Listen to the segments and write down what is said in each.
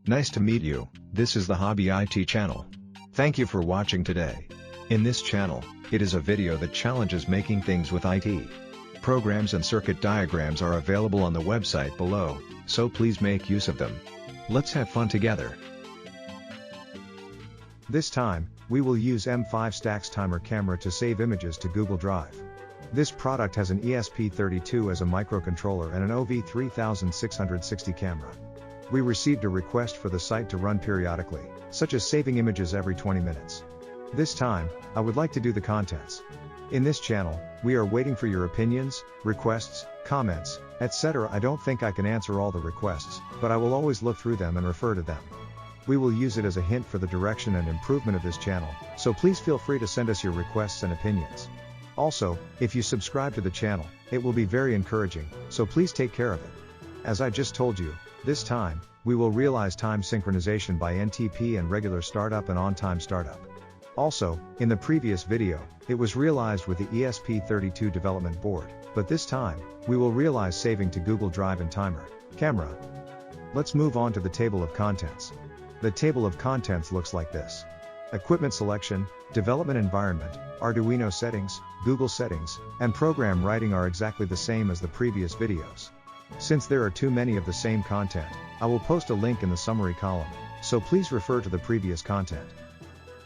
Nice to meet you. This is the Hobby IT channel. Thank you for watching today. In this channel, it is a video that challenges making things with IT. Programs and circuit diagrams are available on the website below, so please make use of them. Let's have fun together. This time, we will use M5Stack's TimerCamera to save images to Google Drive. This product has an ESP32 as a microcontroller and an OV2640 camera. We received a request for the site to run periodically, such as saving images every 20 minutes. This time, I would like to do the contents. In this channel, we are waiting for your opinions, requests, comments, etc. I don't think I can answer all the requests, but I will always look through them and refer to them. We will use it as a hint for the direction and improvement of this channel, so please feel free to send us your requests and opinions. Also, if you subscribe to the channel, it will be very encouraging, so please take care of it. As I just told you, this time, we will realize time synchronization by NTP and regular startup and on-time startup. Also, in the previous video, it was realized with the ESP32 development board, but this time, we will realize saving to Google Drive and TimerCamera. Let's move on to the table of contents. The table of contents looks like this. Equipment selection, development environment, Arduino settings, Google settings, and program writing are exactly the same as the previous videos. Since there are too many of the same content, I will post a link in the summary column, so please refer to the previous content.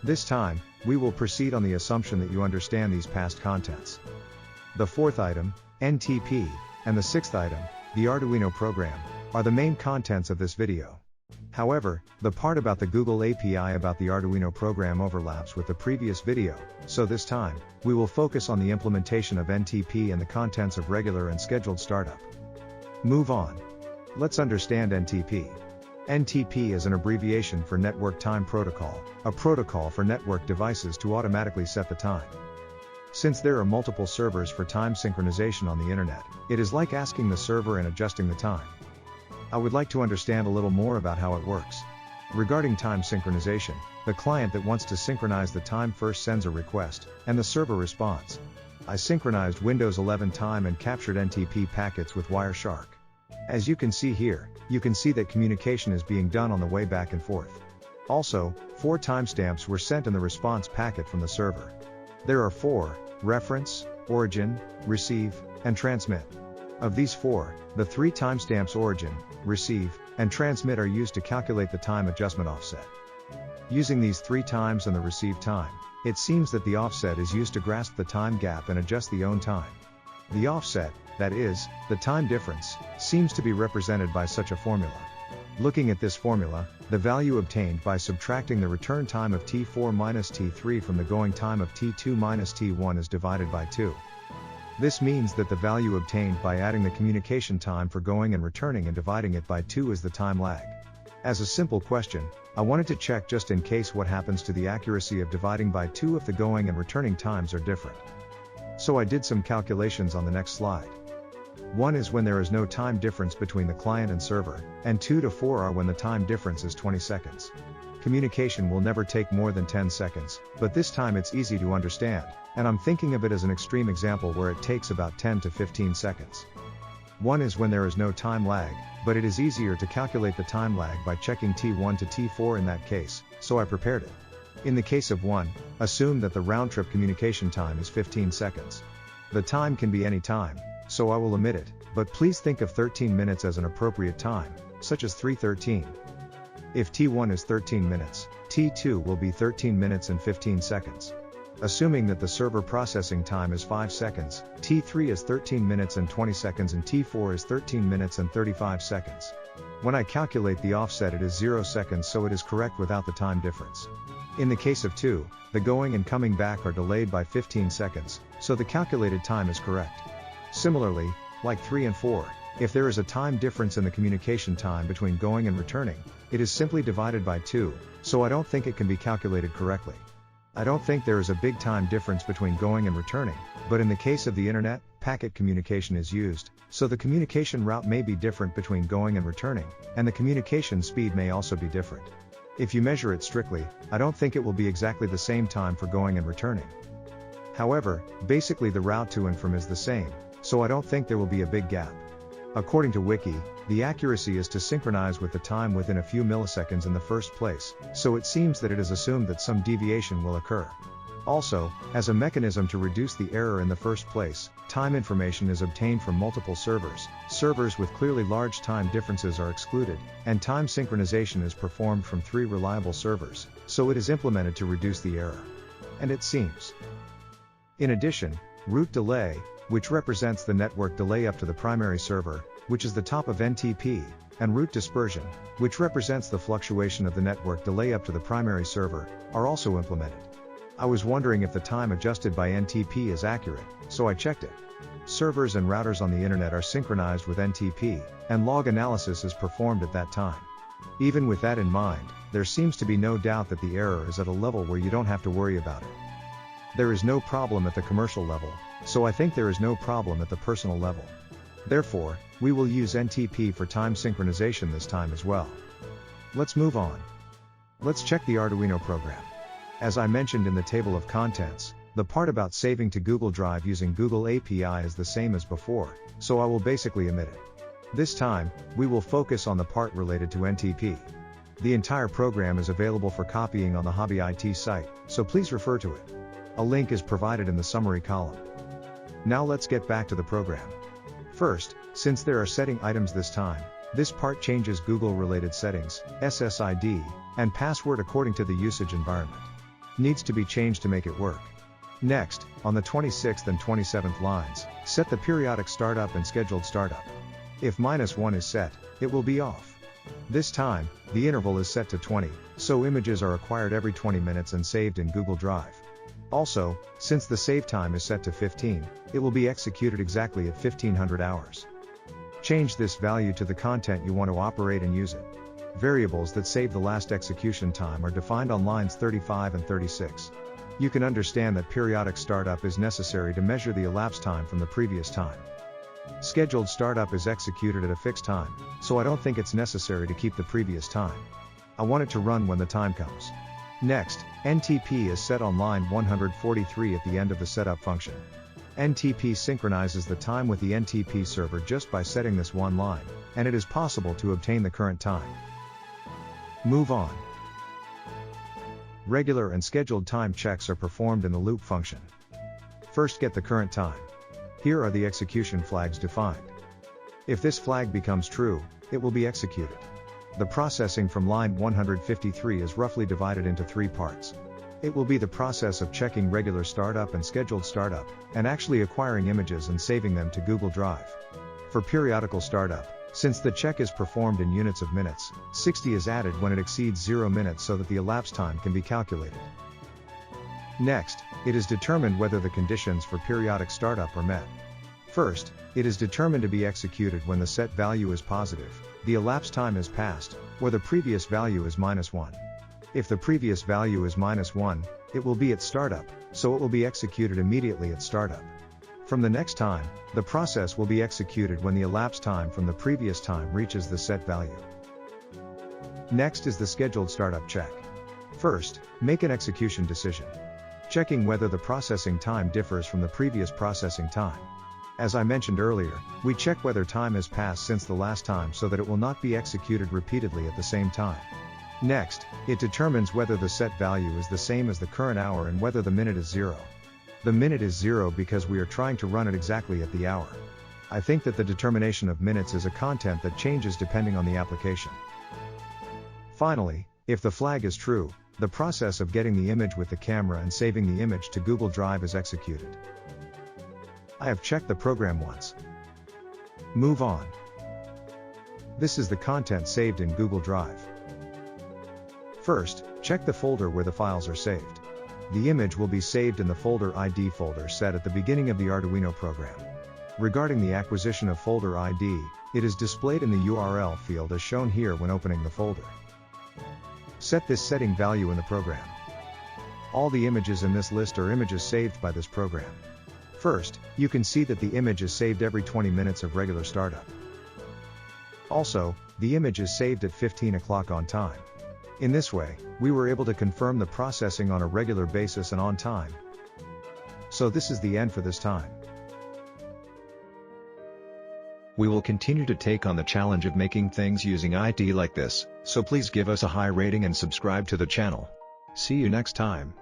This time, we will proceed on the assumption that you understand these past contents. The fourth item, NTP, and the sixth item, the Arduino program, are the main contents of this video. However, the part about the Google API about the Arduino program overlaps with the previous video, so this time, we will focus on the implementation of NTP and the contents of regular and scheduled startup. Move on. Let's understand NTP. NTP is an abbreviation for Network Time Protocol, a protocol for network devices to automatically set the time. Since there are multiple servers for time synchronization on the internet, it is like asking the server and adjusting the time. I would like to understand a little more about how it works. Regarding time synchronization, the client that wants to synchronize the time first sends a request, and the server responds. I synchronized Windows 11 time and captured NTP packets with Wireshark. As you can see here, you can see that communication is being done on the way back and forth. Also, 4 timestamps were sent in the response packet from the server. There are 4: reference, origin, receive, and transmit. Of these 4, the 3 timestamps origin, receive, and transmit are used to calculate the time adjustment offset. Using these 3 times and the receive time, it seems that the offset is used to grasp the time gap and adjust the own time. The offset, that is, the time difference, seems to be represented by such a formula. Looking at this formula, the value obtained by subtracting the return time of T4 minus T3 from the going time of T2 minus T1 is divided by 2. This means that the value obtained by adding the communication time for going and returning and dividing it by 2 is the time lag. As a simple question, I wanted to check just in case what happens to the accuracy of dividing by 2 if the going and returning times are different. So I did some calculations on the next slide. 1 is when there is no time difference between the client and server, and 2 to 4 are when the time difference is 20 seconds. Communication will never take more than 10 seconds, but this time it's easy to understand, and I'm thinking of it as an extreme example where it takes about 10 to 15 seconds. 1 is when there is no time lag, but it is easier to calculate the time lag by checking T1 to T4 in that case, so I prepared it. In the case of 1, assume that the round-trip communication time is 15 seconds. The time can be any time, so I will omit it, but please think of 13 minutes as an appropriate time, such as 3:13. If T1 is 13 minutes, T2 will be 13 minutes and 15 seconds. Assuming that the server processing time is 5 seconds, T3 is 13 minutes and 20 seconds and T4 is 13 minutes and 35 seconds. When I calculate the offset it is 0 seconds, so it is correct without the time difference. In the case of 2, the going and coming back are delayed by 15 seconds, so the calculated time is correct. Similarly, like 3 and 4, if there is a time difference in the communication time between going and returning, it is simply divided by 2, so I don't think it can be calculated correctly. I don't think there is a big time difference between going and returning, but in the case of the internet, packet communication is used, so the communication route may be different between going and returning, and the communication speed may also be different. If you measure it strictly, I don't think it will be exactly the same time for going and returning. However, basically the route to and from is the same, so I don't think there will be a big gap. According to Wiki, the accuracy is to synchronize with the time within a few milliseconds in the first place, so it seems that it is assumed that some deviation will occur. Also, as a mechanism to reduce the error in the first place, time information is obtained from multiple servers. Servers with clearly large time differences are excluded, and time synchronization is performed from 3 reliable servers, so it is implemented to reduce the error. And it seems. In addition, route delay, which represents the network delay up to the primary server, which is the top of NTP, and route dispersion, which represents the fluctuation of the network delay up to the primary server, are also implemented. I was wondering if the time adjusted by NTP is accurate, so I checked it. Servers and routers on the internet are synchronized with NTP, and log analysis is performed at that time. Even with that in mind, there seems to be no doubt that the error is at a level where you don't have to worry about it. There is no problem at the commercial level, so I think there is no problem at the personal level. Therefore, we will use NTP for time synchronization this time as well. Let's move on. Let's check the Arduino program. As I mentioned in the table of contents, the part about saving to Google Drive using Google API is the same as before, so I will basically omit it. This time, we will focus on the part related to NTP. The entire program is available for copying on the Hobby IT site, so please refer to it. A link is provided in the summary column. Now let's get back to the program. First, since there are setting items this time, this part changes Google-related settings, SSID, and password according to the usage environment. Needs to be changed to make it work. Next, on the 26th and 27th lines, set the periodic startup and scheduled startup. If -1 is set, it will be off. This time, the interval is set to 20, so images are acquired every 20 minutes and saved in Google Drive. Also, since the save time is set to 15, it will be executed exactly at 1500 hours. Change this value to the content you want to operate and use it. Variables that save the last execution time are defined on lines 35 and 36. You can understand that periodic startup is necessary to measure the elapsed time from the previous time. Scheduled startup is executed at a fixed time, so I don't think it's necessary to keep the previous time. I want it to run when the time comes. Next, NTP is set on line 143 at the end of the setup function. NTP synchronizes the time with the NTP server just by setting this one line, and it is possible to obtain the current time. Move on. Regular and scheduled time checks are performed in the loop function. First, get the current time. Here are the execution flags defined. If this flag becomes true, it will be executed. The processing from line 153 is roughly divided into 3 parts. It will be the process of checking regular startup and scheduled startup, and actually acquiring images and saving them to Google Drive. For periodical startup, since the check is performed in units of minutes, 60 is added when it exceeds 0 minutes so that the elapsed time can be calculated. Next, it is determined whether the conditions for periodic startup are met. First, it is determined to be executed when the set value is positive, the elapsed time is passed, or the previous value is -1. If the previous value is -1, it will be at startup, so it will be executed immediately at startup. From the next time, the process will be executed when the elapsed time from the previous time reaches the set value. Next is the scheduled startup check. First, make an execution decision, checking whether the processing time differs from the previous processing time. As I mentioned earlier, we check whether time has passed since the last time so that it will not be executed repeatedly at the same time. Next, it determines whether the set value is the same as the current hour and whether the minute is 0. The minute is 0 because we are trying to run it exactly at the hour. I think that the determination of minutes is a content that changes depending on the application. Finally, if the flag is true, the process of getting the image with the camera and saving the image to Google Drive is executed. I have checked the program once. Move on. This is the content saved in Google Drive. First, check the folder where the files are saved. The image will be saved in the folder ID folder set at the beginning of the Arduino program. Regarding the acquisition of folder ID, it is displayed in the URL field as shown here when opening the folder. Set this setting value in the program. All the images in this list are images saved by this program. First, you can see that the image is saved every 20 minutes of regular startup. Also, the image is saved at 15 o'clock on time. In this way, we were able to confirm the processing on a regular basis and on time. So this is the end for this time. We will continue to take on the challenge of making things using IDE like this, so please give us a high rating and subscribe to the channel. See you next time.